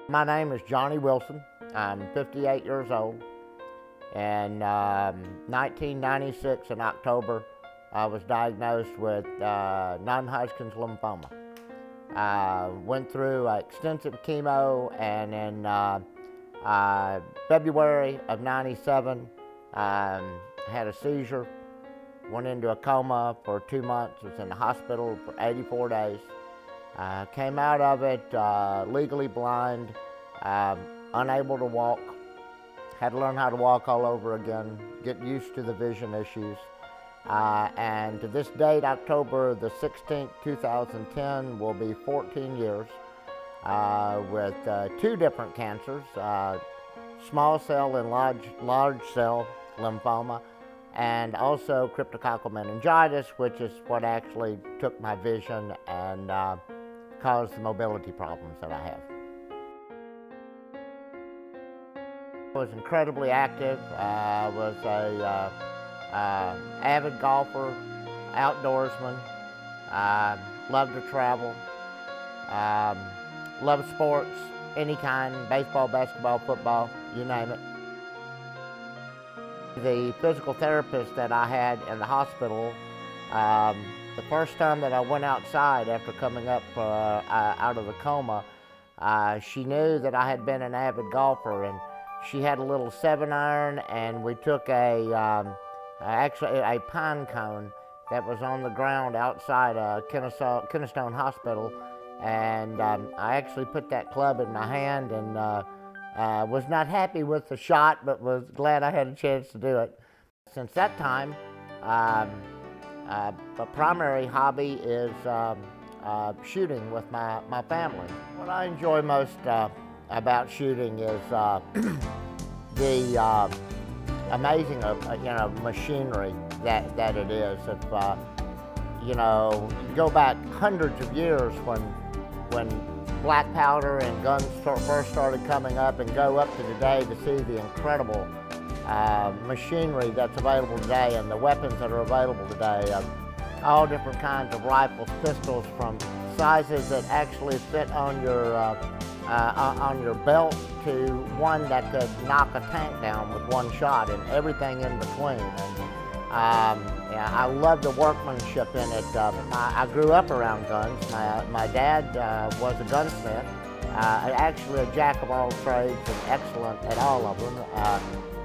My name is Johnny Wilson. I'm 58 years old. In 1996 in October, I was diagnosed with non-Hodgkin's lymphoma. Went through extensive chemo, and in February of '97, had a seizure, went into a coma for 2 months, was in the hospital for 84 days. Came out of it legally blind, unable to walk, had to learn how to walk all over again, get used to the vision issues. And to this date, October the 16th, 2010, will be 14 years with 2 different cancers, small cell and large cell lymphoma, and also cryptococcal meningitis, which is what actually took my vision and caused the mobility problems that I have. I was incredibly active. I was a avid golfer, outdoorsman, loved to travel, loved sports, any kind, baseball, basketball, football, you name it. The physical therapist that I had in the hospital, the first time that I went outside after coming up out of the coma, she knew that I had been an avid golfer, and she had a little 7-iron, and we took actually a pine cone that was on the ground outside Kennestone Hospital, and I actually put that club in my hand, and was not happy with the shot, but was glad I had a chance to do it. Since that time, a primary hobby is shooting with my family. What I enjoy most about shooting is the amazing machinery that it is. If you go back hundreds of years when black powder and guns first started coming up, and go up to today to see the incredible machinery that's available today and the weapons that are available today. All different kinds of rifles, pistols, from sizes that actually fit on your belt to one that could knock a tank down with one shot, and everything in between. And I love the workmanship in it. I grew up around guns. My dad was a gunsmith, actually a jack of all trades and excellent at all of them.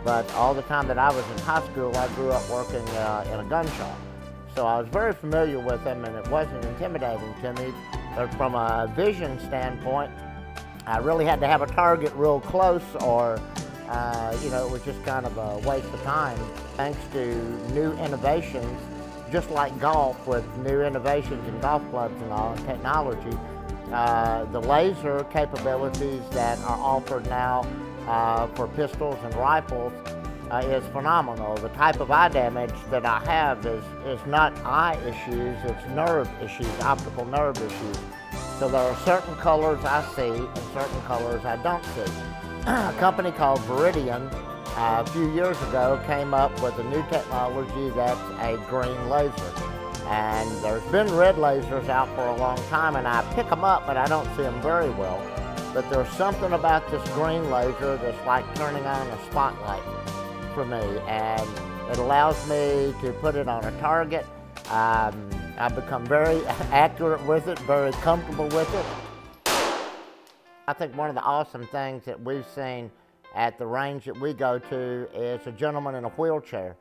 But all the time that I was in high school, I grew up working in a gun shop. So I was very familiar with them, and it wasn't intimidating to me. But from a vision standpoint, I really had to have a target real close, or it was just kind of a waste of time. Thanks to new innovations, just like golf, with new innovations in golf clubs and all, technology, the laser capabilities that are offered now for pistols and rifles is phenomenal. The type of eye damage that I have is not eye issues, it's nerve issues, optical nerve issues. So there are certain colors I see and certain colors I don't see. A company called Viridian a few years ago came up with a new technology that's a green laser. And there's been red lasers out for a long time, and I pick them up, but I don't see them very well. But there's something about this green laser that's like turning on a spotlight for me, and it allows me to put it on a target. I've become very accurate with it, very comfortable with it. I think one of the awesome things that we've seen at the range that we go to is a gentleman in a wheelchair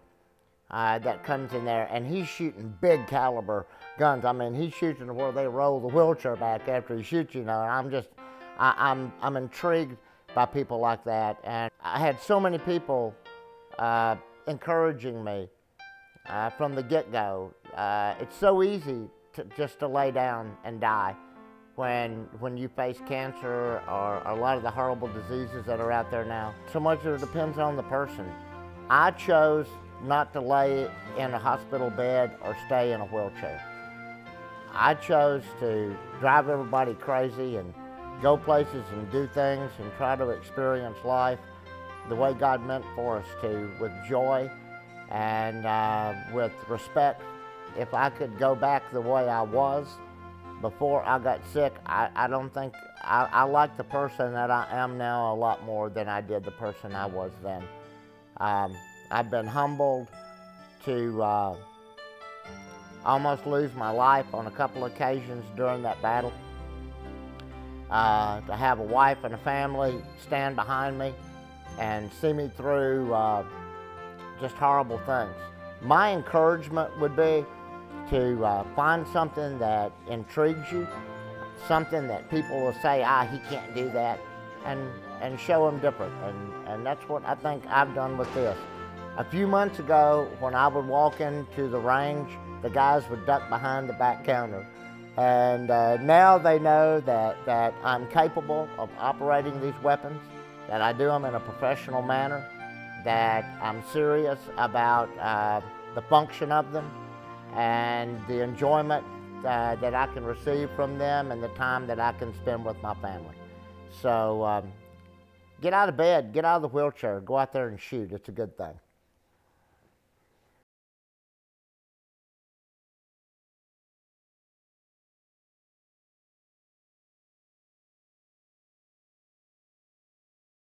that comes in there, and he's shooting big caliber guns. I mean, he's shooting to where they roll the wheelchair back after he shoots, and I'm intrigued by people like that. And I had so many people encouraging me from the get-go. It's so easy just to lay down and die when you face cancer or a lot of the horrible diseases that are out there now. So much of it depends on the person. I chose not to lay in a hospital bed or stay in a wheelchair. I chose to drive everybody crazy and go places and do things and try to experience life the way God meant for us to, with joy and with respect. If I could go back the way I was, before I got sick, I don't think, I like the person that I am now a lot more than I did the person I was then. I've been humbled to almost lose my life on a couple occasions during that battle. To have a wife and a family stand behind me and see me through just horrible things. My encouragement would be to find something that intrigues you, something that people will say, he can't do that, and show them different. And that's what I think I've done with this. A few months ago, when I would walk into the range, the guys would duck behind the back counter. And now they know that I'm capable of operating these weapons, that I do them in a professional manner, that I'm serious about the function of them and the enjoyment that I can receive from them and the time that I can spend with my family. So get out of bed, get out of the wheelchair, go out there and shoot. It's a good thing.